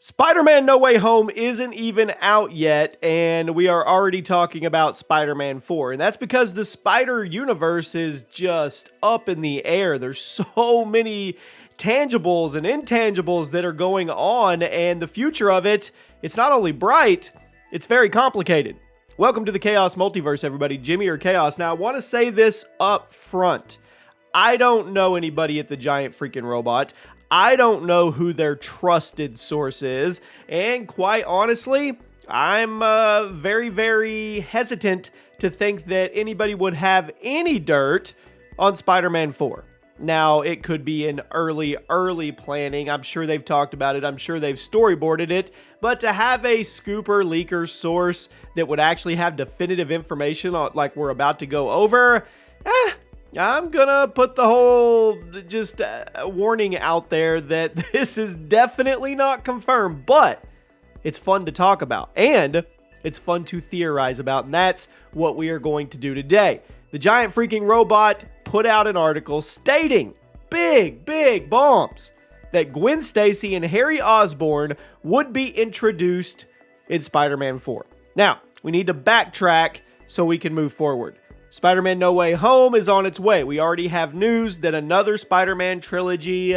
Spider-Man No Way Home isn't even out yet, and we are already talking about Spider-Man 4. And that's because the Spider-Universe is just up in the air. There's so many tangibles and intangibles that are going on, and the future of it, it's not only bright, it's very complicated. Welcome to the Chaos Multiverse, everybody. Jimmy or Chaos. Now, I want to say this up front. I don't know anybody at the giant freaking robot. I don't know who their trusted source is, and quite honestly, I'm very, very hesitant to think that anybody would have any dirt on Spider-Man 4. Now, it could be in early planning. I'm sure they've talked about it. I'm sure they've storyboarded it. But to have a scooper leaker source that would actually have definitive information on, like we're about to go over, I'm gonna put the whole warning out there that this is definitely not confirmed, but it's fun to talk about and it's fun to theorize about, and that's what we are going to do today. The giant freaking robot put out an article stating big bombs that Gwen Stacy and Harry Osbourne would be introduced in Spider-Man 4. Now, we need to backtrack so we can move forward. Spider-Man No Way Home is on its way. We already have news that another Spider-Man trilogy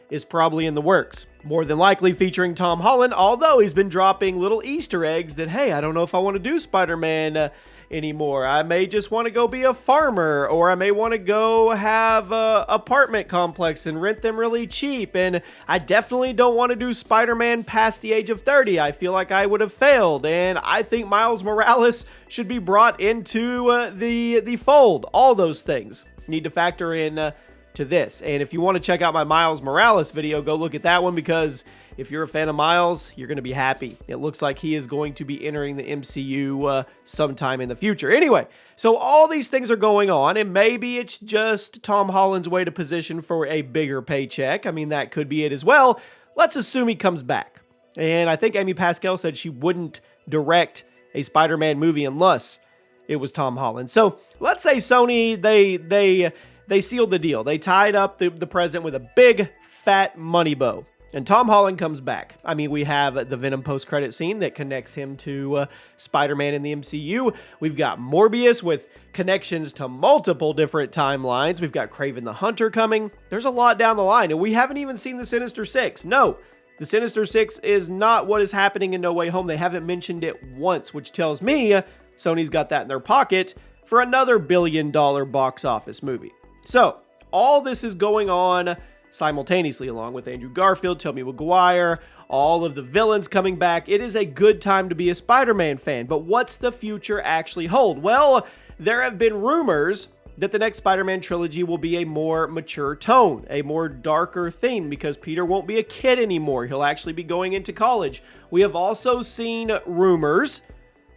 is probably in the works. More than likely featuring Tom Holland, although he's been dropping little Easter eggs that, hey, I don't know if I want to do Spider-Man anymore. I may just want to go be a farmer, or I may want to go have a apartment complex and rent them really cheap, and I definitely don't want to do Spider-Man past the age of 30. I feel like I would have failed, and I think Miles Morales should be brought into the fold. All those things need to factor in to this. And if you want to check out my Miles Morales video, go look at that one, because if you're a fan of Miles, you're going to be happy. It looks like he is going to be entering the MCU sometime in the future. Anyway, so all these things are going on, and maybe it's just Tom Holland's way to position for a bigger paycheck. I mean, that could be it as well. Let's assume he comes back. And I think Amy Pascal said she wouldn't direct a Spider-Man movie unless it was Tom Holland. So let's say Sony, they sealed the deal. They tied up the present with a big, fat money bow. And Tom Holland comes back. I mean, we have the Venom post-credit scene that connects him to Spider-Man in the MCU. We've got Morbius with connections to multiple different timelines. We've got Kraven the Hunter coming. There's a lot down the line, and we haven't even seen the Sinister Six. No, the Sinister Six is not what is happening in No Way Home. They haven't mentioned it once, which tells me Sony's got that in their pocket for another billion-dollar box office movie. So, all this is going on simultaneously, along with Andrew Garfield, Tobey Maguire, all of the villains coming back. It is a good time to be a Spider-Man fan, but what's the future actually hold? Well, there have been rumors that the next Spider-Man trilogy will be a more mature tone, a more darker theme, because Peter won't be a kid anymore. He'll actually be going into college. We have also seen rumors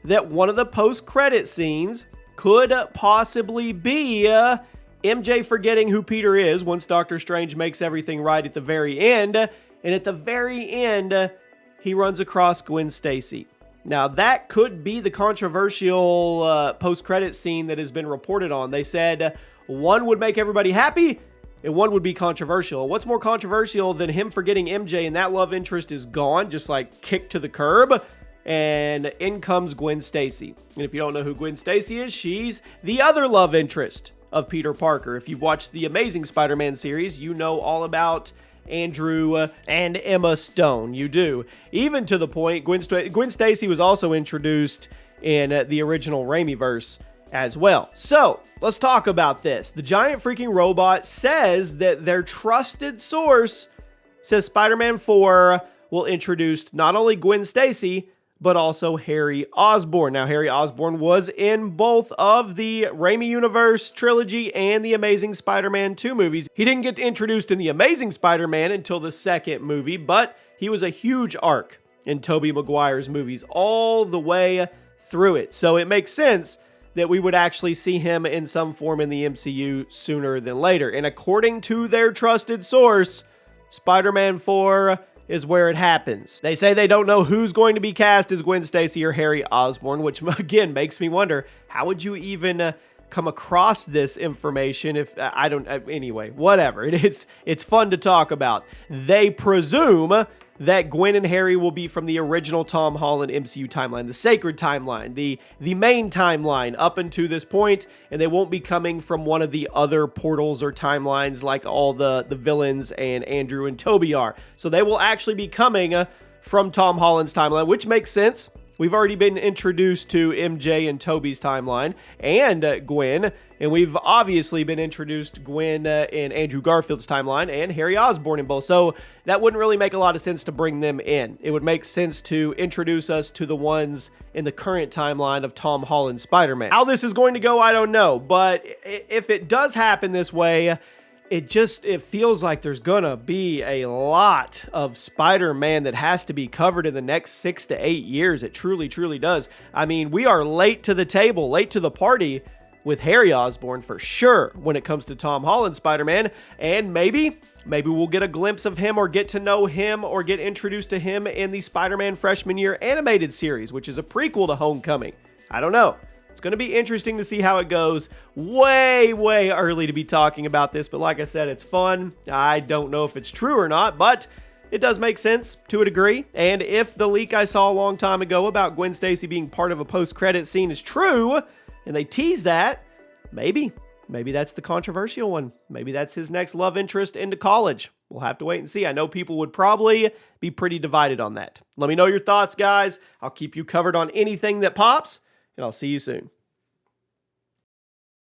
that one of the post-credit scenes could possibly be MJ forgetting who Peter is once Doctor Strange makes everything right at the very end. And at the very end, he runs across Gwen Stacy. Now, that could be the controversial post-credit scene that has been reported on. They said one would make everybody happy and one would be controversial. What's more controversial than him forgetting MJ and that love interest is gone, just like kicked to the curb? And in comes Gwen Stacy. And if you don't know who Gwen Stacy is, she's the other love interest of Peter Parker. If you've watched the Amazing Spider-Man series, you know all about Andrew and Emma Stone. You do. Even to the point, Gwen Stacy was also introduced in the original Raimiverse as well. So, let's talk about this. The giant freaking robot says that their trusted source says Spider-Man 4 will introduce not only Gwen Stacy, but also Harry Osbourne. Now, Harry Osbourne was in both of the Raimi Universe trilogy and the Amazing Spider-Man 2 movies. He didn't get introduced in the Amazing Spider-Man until the second movie, but he was a huge arc in Tobey Maguire's movies all the way through it. So it makes sense that we would actually see him in some form in the MCU sooner than later. And according to their trusted source, Spider-Man 4 is where it happens. They say they don't know who's going to be cast as Gwen Stacy or Harry Osbourne, which again makes me wonder, how would you even come across this information if anyway, whatever. It's fun to talk about. They presume that Gwen and Harry will be from the original Tom Holland MCU timeline, the sacred timeline, the main timeline up until this point, and they won't be coming from one of the other portals or timelines like all the villains and Andrew and Toby are. So they will actually be coming from Tom Holland's timeline, which makes sense. We've already been introduced to MJ and Toby's timeline and Gwen, and we've obviously been introduced to Gwen in Andrew Garfield's timeline and Harry Osbourne in both. So that wouldn't really make a lot of sense to bring them in. It would make sense to introduce us to the ones in the current timeline of Tom Holland's Spider-Man. How this is going to go, I don't know, but if it does happen this way, it feels like there's gonna be a lot of Spider-Man that has to be covered in the next 6 to 8 years. It truly, truly does. I mean, we are late to the table, late to the party with Harry Osbourne for sure when it comes to Tom Holland Spider-Man, and maybe we'll get a glimpse of him or get to know him or get introduced to him in the Spider-Man Freshman Year animated series, which is a prequel to Homecoming. I don't know. It's going to be interesting to see how it goes. Way, way early to be talking about this, but like I said, it's fun. I don't know if it's true or not, but it does make sense to a degree. And if the leak I saw a long time ago about Gwen Stacy being part of a post-credit scene is true, and they tease that, maybe that's the controversial one. Maybe that's his next love interest into college. We'll have to wait and see. I know people would probably be pretty divided on that. Let me know your thoughts, guys. I'll keep you covered on anything that pops, and I'll see you soon.